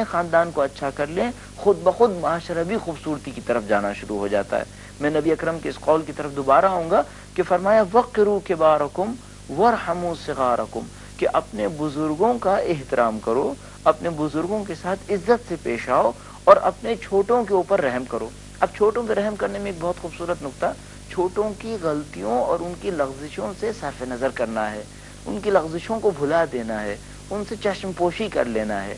خاندان کو اچھا کر لیں، خود بخود معاشرہ بھی خوبصورتی کی طرف جانا شروع ہو جاتا ہے۔ میں نبی اکرم کے اس قول کی طرف دوبارہ آؤں گا کہ فرمایا وقروا کبارکم وارحموا صغارکم، کہ اپنے بزرگوں کا احترام کرو، اپنے بزرگوں کے ساتھ عزت سے پیش آؤ اور اپنے چھوٹوں کے اوپر رحم کرو۔ اب چھوٹوں پہ رحم کرنے میں ایک بہت خوبصورت نقطہ، چھوٹوں کی غلطیوں اور ان کی لغزشوں سے صرف نظر کرنا ہے، ان کی لغزشوں کو بھلا دینا ہے، ان سے چشم پوشی کر لینا ہے۔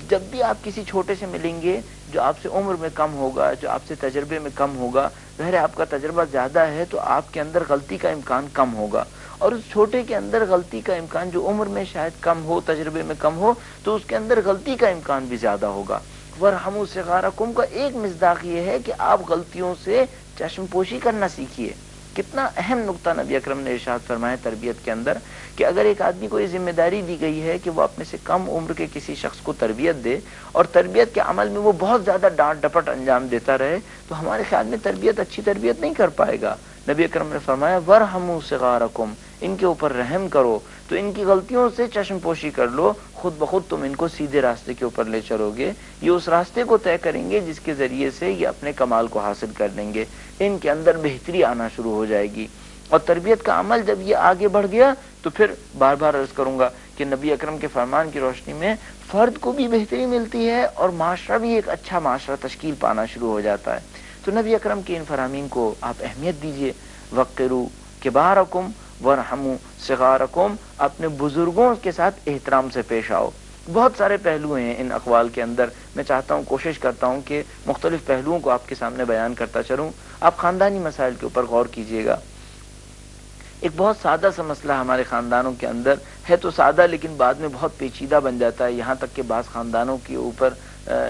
جب بھی آپ کسی چھوٹے سے ملیں گے جو آپ سے عمر میں کم ہوگا، جو آپ سے تجربے میں کم ہوگا، ظاہر آپ کا تجربہ زیادہ ہے تو آپ کے اندر غلطی کا امکان کم ہوگا، اور اس چھوٹے کے اندر غلطی کا امکان جو عمر میں شاید کم ہو، تجربے میں کم ہو، تو اس کے اندر غلطی کا امکان بھی زیادہ ہوگا۔ وَارْحَمُوا صِغَارَكُمْ کا ایک مصداق یہ ہے کہ آپ غلطیوں سے چشم پوشی کرنا سیکھیے۔ کتنا اہم نقطہ نبی اکرم نے ارشاد فرمایا تربیت کے اندر، کہ اگر ایک آدمی کو یہ ذمہ داری دی گئی ہے کہ وہ اپنے سے کم عمر کے کسی شخص کو تربیت دے اور تربیت کے عمل میں وہ بہت زیادہ ڈانٹ ڈپٹ انجام دیتا رہے، تو ہمارے خیال میں تربیت اچھی تربیت نہیں کر پائے گا۔ نبی اکرم نے فرمایا وَارْحَمُوا صِغَارَكُمْ، ان کے اوپر رحم کرو، تو ان کی غلطیوں سے چشم پوشی کر لو، خود بخود تم ان کو سیدھے راستے کے اوپر لے چلو گے، یہ اس راستے کو طے کریں گے جس کے ذریعے سے یہ اپنے کمال کو حاصل کر لیں گے، ان کے اندر بہتری آنا شروع ہو جائے گی۔ اور تربیت کا عمل جب یہ آگے بڑھ گیا تو پھر بار بار عرض کروں گا کہ نبی اکرم کے فرمان کی روشنی میں فرد کو بھی بہتری ملتی ہے اور معاشرہ بھی ایک اچھا معاشرہ تشکیل پانا شروع ہو جاتا ہے۔ تو نبی اکرم کے ان فرامین کو آپ اہمیت دیجئے، وقروا کبارکم وارحموا صغارکم، اپنے بزرگوں کے ساتھ احترام سے پیش آؤ۔ بہت سارے پہلو ہیں ان اقوال کے اندر، میں چاہتا ہوں، کوشش کرتا ہوں کہ مختلف پہلوؤں کو آپ کے سامنے بیان کرتا چلوں۔ آپ خاندانی مسائل کے اوپر غور کیجئے گا۔ ایک بہت سادہ سا مسئلہ ہمارے خاندانوں کے اندر ہے، تو سادہ لیکن بعد میں بہت پیچیدہ بن جاتا ہے، یہاں تک کہ بعض خاندانوں کے اوپر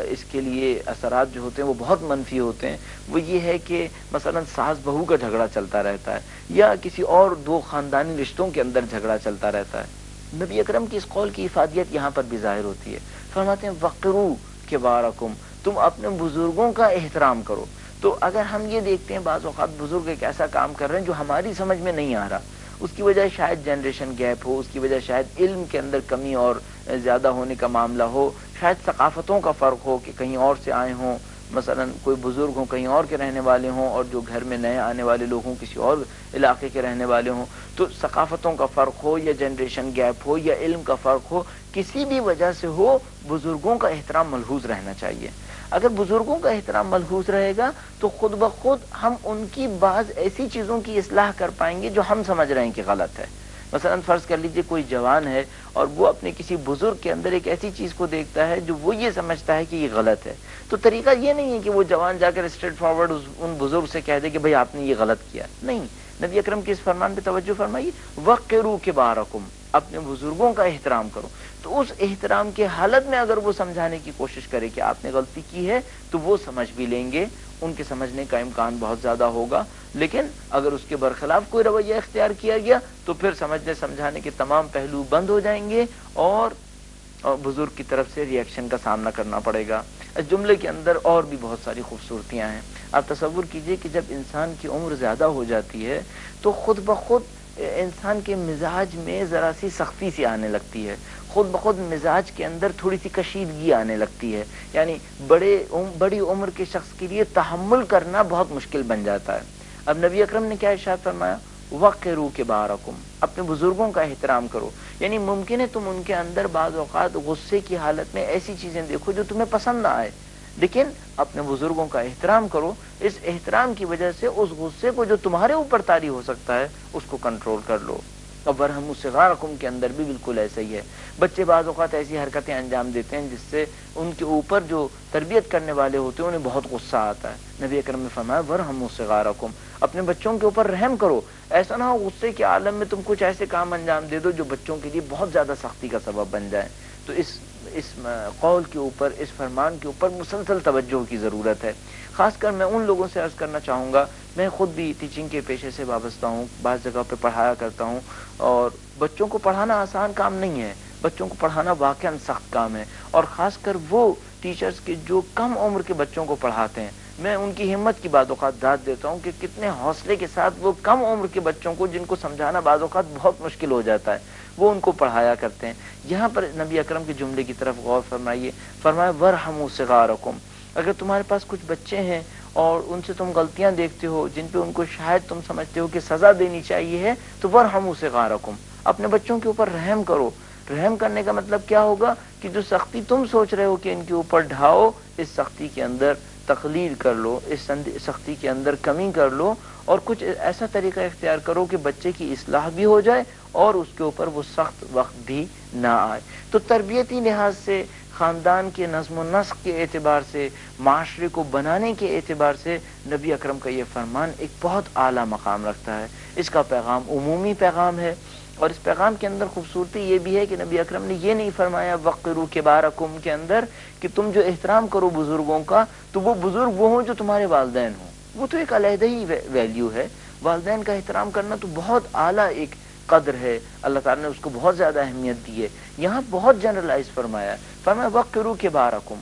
اس کے لیے اثرات جو ہوتے ہیں وہ بہت منفی ہوتے ہیں۔ وہ یہ ہے کہ مثلا ساس بہو کا جھگڑا چلتا رہتا ہے، یا کسی اور دو خاندانی رشتوں کے اندر جھگڑا چلتا رہتا ہے۔ نبی اکرم کی اس قول کی افادیت یہاں پر بھی ظاہر ہوتی ہے، فرماتے ہیں وقروا کبارکم، تم اپنے بزرگوں کا احترام کرو۔ تو اگر ہم یہ دیکھتے ہیں بعض اوقات بزرگ ایک ایسا کام کر رہے ہیں جو ہماری سمجھ میں نہیں آ رہا، اس کی وجہ شاید جنریشن گیپ ہو، اس کی وجہ شاید علم کے اندر کمی اور زیادہ ہونے کا معاملہ ہو، شاید ثقافتوں کا فرق ہو کہ کہیں اور سے آئے ہوں، مثلا کوئی بزرگ ہوں کہیں اور کے رہنے والے ہوں اور جو گھر میں نئے آنے والے لوگ ہوں کسی اور علاقے کے رہنے والے ہوں، تو ثقافتوں کا فرق ہو یا جنریشن گیپ ہو یا علم کا فرق ہو، کسی بھی وجہ سے ہو، بزرگوں کا احترام ملحوظ رہنا چاہیے۔ اگر بزرگوں کا احترام ملحوظ رہے گا تو خود بخود ہم ان کی بعض ایسی چیزوں کی اصلاح کر پائیں گے جو ہم سمجھ رہے ہیں کہ غلط ہے۔ مثلا فرض کر لیجئے کوئی جوان ہے اور وہ اپنے کسی بزرگ کے اندر ایک ایسی چیز کو دیکھتا ہے جو وہ یہ سمجھتا ہے کہ یہ غلط ہے، تو طریقہ یہ نہیں ہے کہ وہ جوان جا کر اسٹریٹ فارورڈ ان بزرگ سے کہہ دے کہ بھئی آپ نے یہ غلط کیا، نہیں۔ نبی اکرم کے اس فرمان پہ توجہ فرمائیے، وقروا کبارکم، اپنے بزرگوں کا احترام کرو۔ تو اس احترام کے حالت میں اگر وہ سمجھانے کی کوشش کرے کہ آپ نے غلطی کی ہے تو وہ سمجھ بھی لیں گے، ان کے سمجھنے کا امکان بہت زیادہ ہوگا۔ لیکن اگر اس کے برخلاف کوئی رویہ اختیار کیا گیا تو پھر سمجھنے سمجھانے کے تمام پہلو بند ہو جائیں گے اور بزرگ کی طرف سے ری ایکشن کا سامنا کرنا پڑے گا۔ اس جملے کے اندر اور بھی بہت ساری خوبصورتیاں ہیں۔ آپ تصور کیجئے کہ جب انسان کی عمر زیادہ ہو جاتی ہے تو خود بخود انسان کے مزاج میں ذرا سی سختی سی آنے لگتی ہے، خود بخود مزاج کے اندر تھوڑی سی کشیدگی آنے لگتی ہے، یعنی بڑی عمر کے شخص کے لیے تحمل کرنا بہت مشکل بن جاتا ہے۔ اب نبی اکرم نے کیا ارشاد فرمایا، وقروا کبارکم، اپنے بزرگوں کا احترام کرو، یعنی ممکن ہے تم ان کے اندر بعض اوقات غصے کی حالت میں ایسی چیزیں دیکھو جو تمہیں پسند نہ آئے، لیکن اپنے بزرگوں کا احترام کرو، اس احترام کی وجہ سے اس غصے کو جو تمہارے اوپر طاری ہو سکتا ہے اس کو کنٹرول کر لو۔ اب وارحموا صغارکم کے اندر بھی بالکل ایسا ہی ہے، بچے بعض اوقات ایسی حرکتیں انجام دیتے ہیں جس سے ان کے اوپر جو تربیت کرنے والے ہوتے ہیں انہیں بہت غصہ آتا ہے۔ نبی اکرم نے فرمایا وارحموا صغارکم، اپنے بچوں کے اوپر رحم کرو، ایسا نہ ہو غصے کے عالم میں تم کچھ ایسے کام انجام دے دو جو بچوں کے لیے بہت زیادہ سختی کا سبب بن جائیں۔ تو اس قول کے اوپر، اس فرمان کے اوپر مسلسل توجہ کی ضرورت ہے۔ خاص کر میں ان لوگوں سے عرض کرنا چاہوں گا، میں خود بھی ٹیچنگ کے پیشے سے وابستہ ہوں، بعض جگہ پہ پڑھایا کرتا ہوں، اور بچوں کو پڑھانا آسان کام نہیں ہے، بچوں کو پڑھانا واقعاً سخت کام ہے، اور خاص کر وہ ٹیچرز کے جو کم عمر کے بچوں کو پڑھاتے ہیں، میں ان کی ہمت کی بعض اوقات داد دیتا ہوں کہ کتنے حوصلے کے ساتھ وہ کم عمر کے بچوں کو، جن کو سمجھانا بعض اوقات بہت مشکل ہو جاتا ہے، وہ ان کو پڑھایا کرتے ہیں۔ یہاں پر نبی اکرم کے جملے کی طرف غور فرمائیے، فرمایا وَارْحَمُوا صِغَارَكُمْ، اگر تمہارے پاس کچھ بچے ہیں اور ان سے تم غلطیاں دیکھتے ہو جن پہ ان کو شاید تم سمجھتے ہو کہ سزا دینی چاہیے ہے، تو وَارْحَمُوا صِغَارَكُمْ، اپنے بچوں کے اوپر رحم کرو۔ رحم کرنے کا مطلب کیا ہوگا کہ جو سختی تم سوچ رہے ہو کہ ان کے اوپر ڈھاؤ، اس سختی کے اندر تقلیل کر لو، اس سختی کے اندر کمی کر لو، اور کچھ ایسا طریقہ اختیار کرو کہ بچے کی اصلاح بھی ہو جائے اور اس کے اوپر وہ سخت وقت بھی نہ آئے۔ تو تربیتی لحاظ سے، خاندان کے نظم و نسق کے اعتبار سے، معاشرے کو بنانے کے اعتبار سے نبی اکرم کا یہ فرمان ایک بہت اعلیٰ مقام رکھتا ہے۔ اس کا پیغام عمومی پیغام ہے، اور اس پیغام کے اندر خوبصورتی یہ بھی ہے کہ نبی اکرم نے یہ نہیں فرمایا وقروا کبارکم کے اندر کہ تم جو احترام کرو بزرگوں کا تو وہ بزرگ وہ ہوں جو تمہارے والدین ہوں، وہ تو ایک علیحدہ ہی ویلیو ہے۔ والدین کا احترام کرنا تو بہت اعلیٰ ایک قدر ہے، اللہ تعالیٰ نے اس کو بہت زیادہ اہمیت دی ہے۔ یہاں بہت جنرلائز فرمایا وقروا کبارکم،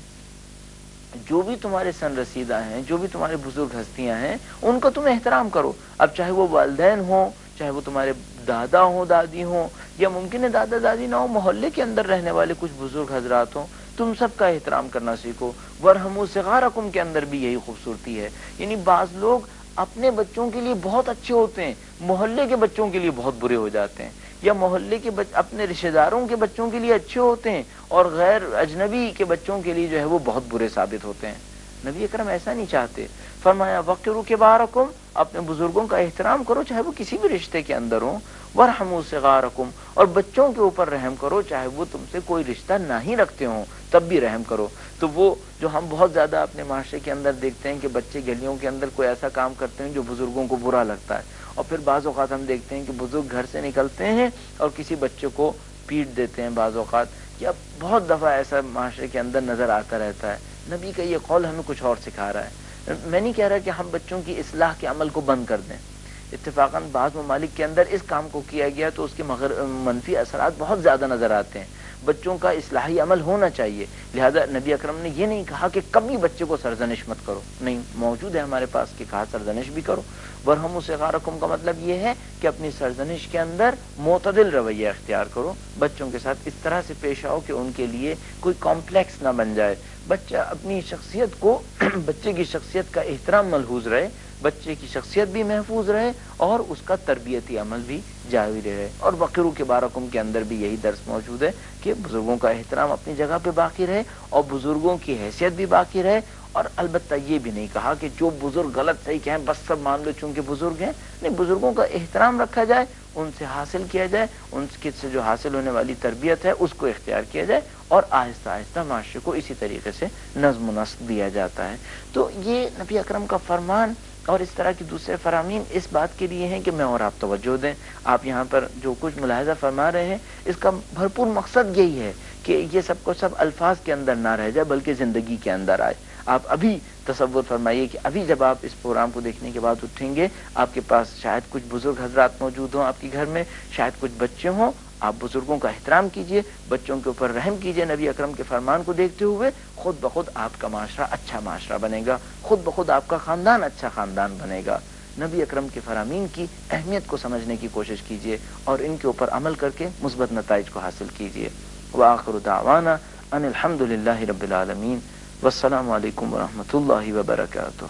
جو بھی تمہارے سن رسیدہ ہیں، جو بھی تمہارے بزرگ ہستیاں ہیں، ان کا تم احترام کرو۔ اب چاہے وہ والدین ہوں، چاہے وہ تمہارے دادا ہوں، دادی ہوں، یا ممکن ہے دادا دادی نہ ہو، محلے کے اندر رہنے والے کچھ بزرگ حضرات ہوں، تم سب کا احترام کرنا سیکھو۔ وَارْحَمُوا صِغَارَكُمْ کے اندر بھی یہی خوبصورتی ہے، یعنی بعض لوگ اپنے بچوں کے لیے بہت اچھے ہوتے ہیں، محلے کے بچوں کے لیے بہت برے ہو جاتے ہیں، یا محلے کے اپنے رشتہ داروں کے بچوں کے لیے اچھے ہوتے ہیں اور غیر اجنبی کے بچوں کے لیے جو ہے وہ بہت برے ثابت ہوتے ہیں۔ نبی اکرم ایسا نہیں چاہتے، فرمایا وقروا کبارکم، اپنے بزرگوں کا احترام کرو چاہے وہ کسی بھی رشتے کے اندر ہوں، وارحموا صغارکم، اور بچوں کے اوپر رحم کرو چاہے وہ تم سے کوئی رشتہ نہ ہی رکھتے ہوں تب بھی رحم کرو۔ تو وہ جو ہم بہت زیادہ اپنے معاشرے کے اندر دیکھتے ہیں کہ بچے گلیوں کے اندر کوئی ایسا کام کرتے ہیں جو بزرگوں کو برا لگتا ہے، اور پھر بعض اوقات ہم دیکھتے ہیں کہ بزرگ گھر سے نکلتے ہیں اور کسی بچے کو پیٹ دیتے ہیں، بعض اوقات یا بہت دفعہ ایسا معاشرے کے اندر نظر آتا رہتا ہے۔ نبی کا یہ قول ہمیں کچھ اور سکھا رہا ہے۔ میں نہیں کہہ رہا کہ ہم بچوں کی اصلاح کے عمل کو بند کر دیں، اتفاقاً بعض ممالک کے اندر اس کام کو کیا گیا تو اس کے منفی اثرات بہت زیادہ نظر آتے ہیں۔ بچوں کا اصلاحی عمل ہونا چاہیے، لہذا نبی اکرم نے یہ نہیں کہا کہ کبھی بچے کو سرزنش مت کرو، نہیں، موجود ہے ہمارے پاس کہ کہا سرزنش بھی کرو۔ وَارْحَمُوا صِغَارَكُمْ کا مطلب یہ ہے کہ اپنی سرزنش کے اندر معتدل رویہ اختیار کرو، بچوں کے ساتھ اس طرح سے پیش آؤ کہ ان کے لیے کوئی کمپلیکس نہ بن جائے، بچہ اپنی شخصیت کو بچے کی شخصیت کا احترام ملحوظ رہے، بچے کی شخصیت بھی محفوظ رہے اور اس کا تربیتی عمل بھی جاری رہے۔ اور وقروا کبارکم کے اندر بھی یہی درس موجود ہے کہ بزرگوں کا احترام اپنی جگہ پہ باقی رہے اور بزرگوں کی حیثیت بھی باقی رہے، اور البتہ یہ بھی نہیں کہا کہ جو بزرگ غلط صحیح کہیں بس سب مان لو چونکہ بزرگ ہیں، نہیں، بزرگوں کا احترام رکھا جائے، ان سے حاصل کیا جائے، ان سے جو حاصل ہونے والی تربیت ہے اس کو اختیار کیا جائے، اور آہستہ آہستہ معاشرے کو اسی طریقے سے نظم و نسق دیا جاتا ہے۔ تو یہ نبی اکرم کا فرمان اور اس طرح کی دوسرے فرامین اس بات کے لیے ہیں کہ میں اور آپ توجہ دیں۔ آپ یہاں پر جو کچھ ملاحظہ فرما رہے ہیں اس کا بھرپور مقصد یہی ہے کہ یہ سب کو سب الفاظ کے اندر نہ رہ جائے بلکہ زندگی کے اندر آئے۔ آپ ابھی تصور فرمائیے کہ ابھی جب آپ اس پروگرام کو دیکھنے کے بعد اٹھیں گے، آپ کے پاس شاید کچھ بزرگ حضرات موجود ہوں آپ کے گھر میں، شاید کچھ بچے ہوں، آپ بزرگوں کا احترام کیجئے، بچوں کے اوپر رحم کیجئے، نبی اکرم کے فرمان کو دیکھتے ہوئے خود بخود آپ کا معاشرہ اچھا معاشرہ بنے گا، خود بخود آپ کا خاندان اچھا خاندان بنے گا۔ نبی اکرم کے فرامین کی اہمیت کو سمجھنے کی کوشش کیجئے اور ان کے اوپر عمل کر کے مثبت نتائج کو حاصل کیجئے۔ وآخر دعوانا ان الحمد للہ رب العالمین، والسلام علیکم ورحمۃ اللہ وبرکاتہ۔